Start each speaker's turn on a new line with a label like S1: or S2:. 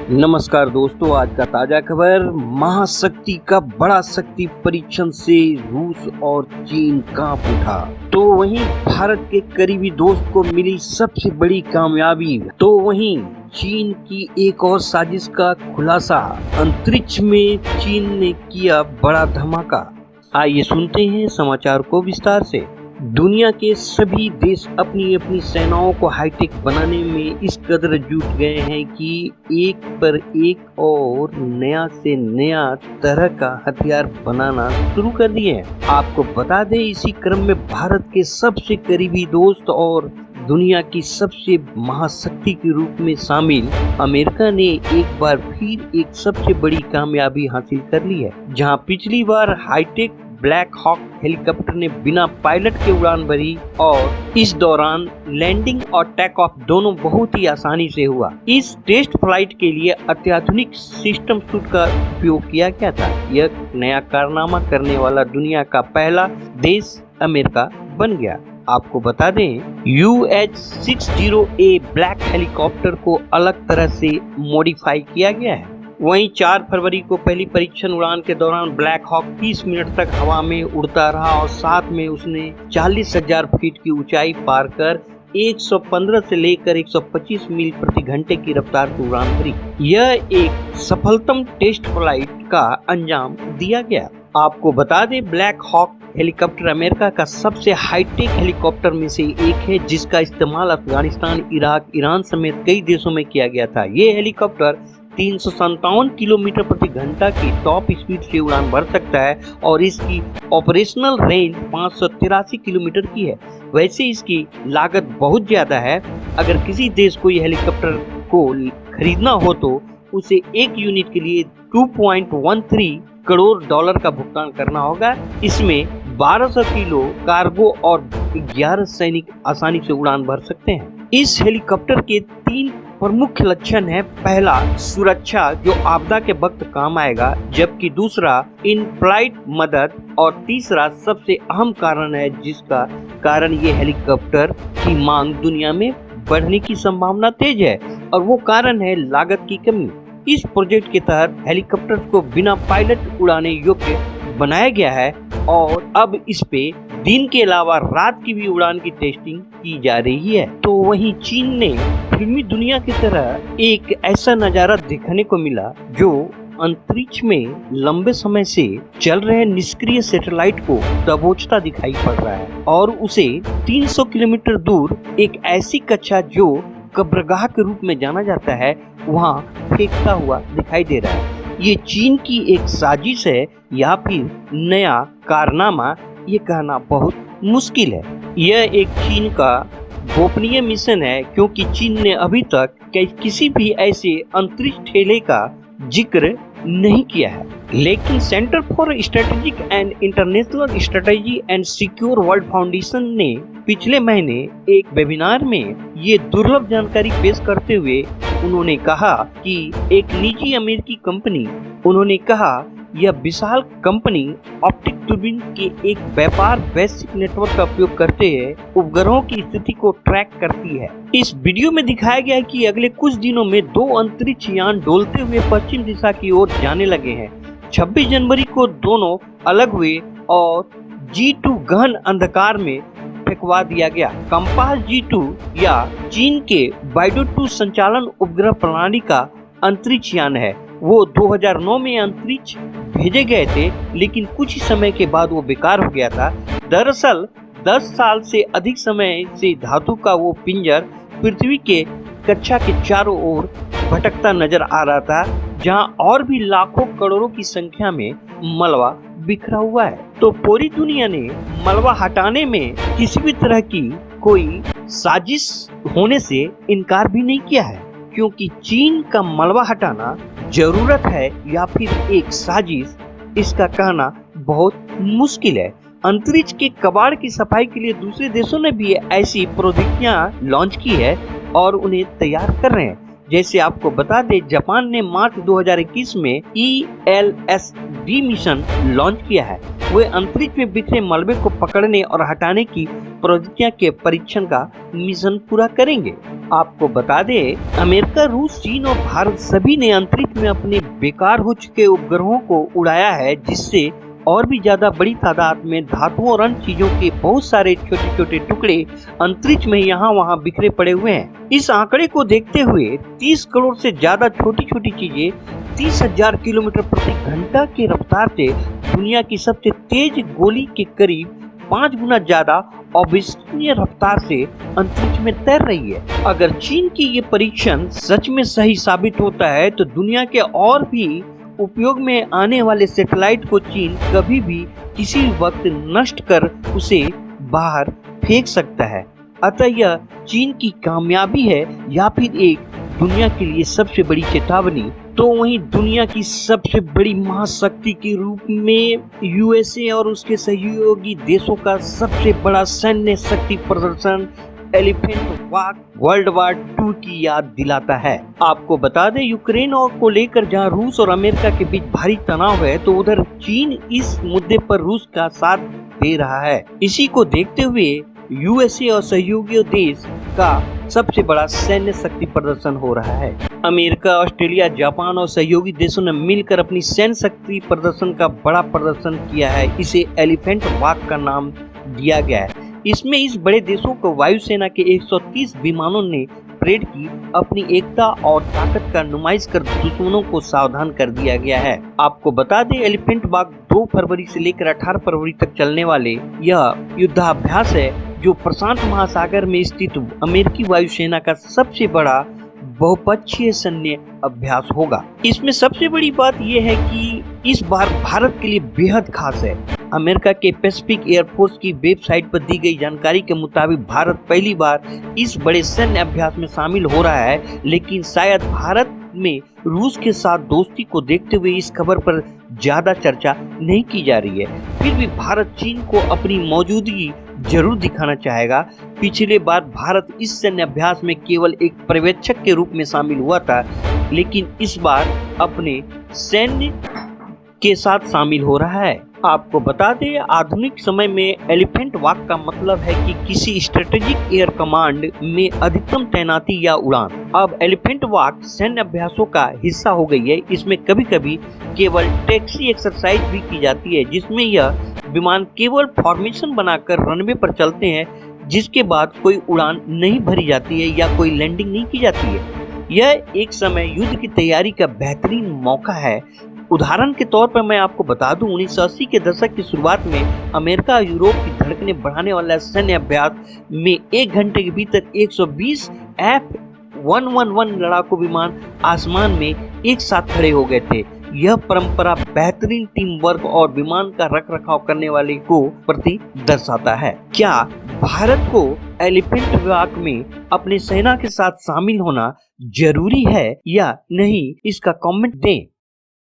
S1: नमस्कार दोस्तों, आज का ताजा खबर। महाशक्ति का बड़ा शक्ति परीक्षण से रूस और चीन कांप उठा। तो वहीं भारत के करीबी दोस्त को मिली सबसे बड़ी कामयाबी। तो वहीं चीन की एक और साजिश का खुलासा। अंतरिक्ष में चीन ने किया बड़ा धमाका। आइए सुनते हैं समाचार को विस्तार से। दुनिया के सभी देश अपनी अपनी सेनाओं को हाईटेक बनाने में इस कदर जुट गए हैं कि एक पर एक और नया से नया तरह का हथियार बनाना शुरू कर दिए हैं। आपको बता दें, इसी क्रम में भारत के सबसे करीबी दोस्त और दुनिया की सबसे महाशक्ति के रूप में शामिल अमेरिका ने एक बार फिर एक सबसे बड़ी कामयाबी हासिल कर ली है। जहां पिछली बार हाईटेक ब्लैक हॉक हेलीकॉप्टर ने बिना पायलट के उड़ान भरी और इस दौरान लैंडिंग और टेक ऑफ दोनों बहुत ही आसानी से हुआ। इस टेस्ट फ्लाइट के लिए अत्याधुनिक सिस्टम सूट का उपयोग किया गया था। यह नया कारनामा करने वाला दुनिया का पहला देश अमेरिका बन गया। आपको बता दें, UH-60A ब्लैक हेलीकॉप्टर को अलग तरह से मॉडिफाई किया गया है। वहीं 4 फरवरी को पहली परीक्षण उड़ान के दौरान ब्लैक हॉक 30 मिनट तक हवा में उड़ता रहा और साथ में उसने 40,000 फीट की ऊंचाई पार कर 115 से लेकर 125 मील प्रति घंटे की रफ्तार से उड़ान भरी। यह एक सफलतम टेस्ट फ्लाइट का अंजाम दिया गया। आपको बता दें, ब्लैक हॉक हेलीकॉप्टर अमेरिका का सबसे हाईटेक हेलीकॉप्टर में से एक है, जिसका इस्तेमाल अफगानिस्तान, इराक, ईरान समेत कई देशों में किया गया था। ये हेलीकॉप्टर 357 किलोमीटर प्रति घंटा की टॉप स्पीड से उड़ान भर सकता है और इसकी ऑपरेशनल रेंज 583 किलोमीटर की है। वैसे इसकी लागत बहुत ज्यादा है। अगर किसी देश को यह हेलीकॉप्टर को खरीदना हो तो उसे एक यूनिट के लिए $2.13 करोड़ का भुगतान करना होगा। इसमें 1200 किलो कार्गो और 11 सैनिक आसानी से उड़ान भर सकते हैं। इस हेलीकॉप्टर के 3 प्रमुख लक्षण है। पहला, सुरक्षा, जो आपदा के वक्त काम आएगा, जबकि दूसरा इन फ्लाइट मदद और तीसरा सबसे अहम कारण है, जिसका कारण ये हेलीकॉप्टर की मांग दुनिया में बढ़ने की संभावना तेज है, और वो कारण है लागत की कमी। इस प्रोजेक्ट के तहत हेलीकॉप्टर्स को बिना पायलट उड़ाने योग्य बनाया गया है और अब इस पे दिन के अलावा रात की भी उड़ान की टेस्टिंग की जा रही है। तो वहीं चीन ने फिल्मी दुनिया की तरह एक ऐसा नजारा देखने को मिला जो अंतरिक्ष में लंबे समय से चल रहे निष्क्रिय सैटेलाइट को दबोचता दिखाई पड़ रहा है और उसे 300 किलोमीटर दूर एक ऐसी कक्षा जो कब्रगाह के रूप में जाना जाता है, वहाँ फेंकता हुआ दिखाई दे रहा है। ये चीन की एक साजिश है या फिर नया कारनामा, ये कहना बहुत मुश्किल है। यह एक चीन का गोपनीय मिशन है, क्योंकि चीन ने अभी तक किसी भी ऐसे अंतरिक्ष ठेले का जिक्र नहीं किया है। लेकिन centre for strategic and international strategy and secure world foundation ने पिछले महीने एक वेबिनार में ये दुर्लभ जानकारी पेश करते हुए उन्होंने कहा कि एक निजी अमेरिकी कंपनी, उन्होंने कहा यह विशाल कंपनी ऑप्टिक दूरबीन के एक व्यापार वैश्विक नेटवर्क का उपयोग करते हुए उपग्रहों की स्थिति को ट्रैक करती है। इस वीडियो में दिखाया गया है कि अगले कुछ दिनों में 2 अंतरिक्ष यान डोलते हुए पश्चिम दिशा की ओर जाने लगे हैं। 26 जनवरी को दोनों अलग हुए और G2 गहन अंधकार में फेंकवा दिया गया। कंपास G2 या चीन के बाइडो 2 संचालन उपग्रह प्रणाली का अंतरिक्ष यान है। वो 2009 में अंतरिक्ष भेजे गए थे, लेकिन कुछ ही समय के बाद वो बेकार हो गया था। दरअसल 10 साल से अधिक समय से धातु का वो पिंजर पृथ्वी के कक्षा के चारों ओर भटकता नजर आ रहा था, जहां और भी लाखों करोड़ों की संख्या में मलबा बिखरा हुआ है। तो पूरी दुनिया ने मलबा हटाने में किसी भी तरह की कोई साजिश होने से इनकार भी नहीं किया है, क्योंकि चीन का मलबा हटाना जरूरत है या फिर एक साजिश, इसका कहना बहुत मुश्किल है। अंतरिक्ष के कबाड़ की सफाई के लिए दूसरे देशों ने भी ऐसी प्रौद्योगिकियां लॉन्च की है और उन्हें तैयार कर रहे हैं। जैसे आपको बता दें, जापान ने मार्च 2021 में ELSD मिशन लॉन्च किया है। वे अंतरिक्ष में बिखरे मलबे को पकड़ने और हटाने की प्रज्ञा के परीक्षण का मिशन पूरा करेंगे। आपको बता दें, अमेरिका, रूस, चीन और भारत सभी ने अंतरिक्ष में अपने बेकार हो चुके उपग्रहों को उड़ाया है, जिससे और भी ज्यादा बड़ी तादाद में धातुओं और अन्य चीजों के बहुत सारे छोटे छोटे टुकड़े अंतरिक्ष में यहाँ वहाँ बिखरे पड़े हुए हैं। इस आंकड़े को देखते हुए 30 करोड़ से ज्यादा छोटी छोटी चीजें 30,000 किलोमीटर प्रति घंटा की रफ्तार से दुनिया की सबसे तेज गोली के करीब 5 गुना ज्यादा अविश्वसनीय रफ्तार से अंतरिक्ष में तैर रही है। अगर चीन की ये परीक्षण सच में सही साबित होता है तो दुनिया के और भी उपयोग में आने वाले सैटेलाइट को चीन कभी भी किसी वक्त नष्ट कर उसे बाहर फेंक सकता है। अतः यह चीन की कामयाबी है या फिर एक दुनिया के लिए सबसे बड़ी चेतावनी। तो वहीं दुनिया की सबसे बड़ी महाशक्ति के रूप में यूएसए और उसके सहयोगी देशों का सबसे बड़ा सैन्य शक्ति प्रदर्शन एलिफेंट वॉक वर्ल्ड वार 2 की याद दिलाता है। आपको बता दें, यूक्रेन और को लेकर जहां रूस और अमेरिका के बीच भारी तनाव है, तो उधर चीन इस मुद्दे पर रूस का साथ दे रहा है। इसी को देखते हुए यूएसए और सहयोगी देश का सबसे बड़ा सैन्य शक्ति प्रदर्शन हो रहा है। अमेरिका, ऑस्ट्रेलिया, जापान और सहयोगी देशों ने मिलकर अपनी सैन्य शक्ति प्रदर्शन का बड़ा प्रदर्शन किया है। इसे एलिफेंट वॉक का नाम दिया गया है। इसमें इस बड़े देशों को वायुसेना के 130 विमानों ने परेड की अपनी एकता और ताकत का नुमाइश कर दुश्मनों को सावधान कर दिया गया है। आपको बता दें, एलिफेंट वॉक 2 फरवरी से लेकर 18 फरवरी तक चलने वाले यह युद्धाभ्यास है, जो प्रशांत महासागर में स्थित अमेरिकी वायुसेना का सबसे बड़ा बहुपक्षीय सैन्य अभ्यास होगा। इसमें सबसे बड़ी बात यह है कि इस बार भारत के लिए बेहद खास है। अमेरिका के पैसिफिक एयरफोर्स की वेबसाइट पर दी गई जानकारी के मुताबिक भारत पहली बार इस बड़े सैन्य अभ्यास में शामिल हो रहा है, लेकिन शायद भारत में रूस के साथ दोस्ती को देखते हुए इस खबर पर ज्यादा चर्चा नहीं की जा रही है। फिर भी भारत चीन को अपनी मौजूदगी जरूर दिखाना चाहेगा। पिछले बार भारत इस सैन्य अभ्यास में केवल एक पर्यवेक्षक के रूप में शामिल हुआ था, लेकिन इस बार अपने सैन्य के साथ शामिल हो रहा है। आपको बता दें, आधुनिक समय में एलिफेंट वॉक का मतलब है कि किसी स्ट्रेटेजिक एयर कमांड में अधिकतम तैनाती या उड़ान। अब एलिफेंट वॉक सैन्य अभ्यासों का हिस्सा हो गई है। इसमें कभी कभी केवल टैक्सी एक्सरसाइज भी की जाती है, जिसमें यह विमान केवल फॉर्मेशन बनाकर रनवे पर चलते हैं, जिसके बाद कोई उड़ान नहीं भरी जाती है या कोई लैंडिंग नहीं की जाती है। यह एक समय युद्ध की तैयारी का बेहतरीन मौका है। उदाहरण के तौर पर मैं आपको बता दूं, 1980 के दशक की शुरुआत में अमेरिका और यूरोप की धड़कनें बढ़ाने वाला सैन्य अभ्यास में 1 घंटे के भीतर 120 F-111 लड़ाकू विमान आसमान में एक साथ खड़े हो गए थे। यह परंपरा बेहतरीन टीम वर्क और विमान का रखरखाव करने वाले को प्रति दर्शाता है। क्या भारत को एलिफेंट वॉक में अपने सेना के साथ शामिल होना जरूरी है या नहीं, इसका कमेंट दें।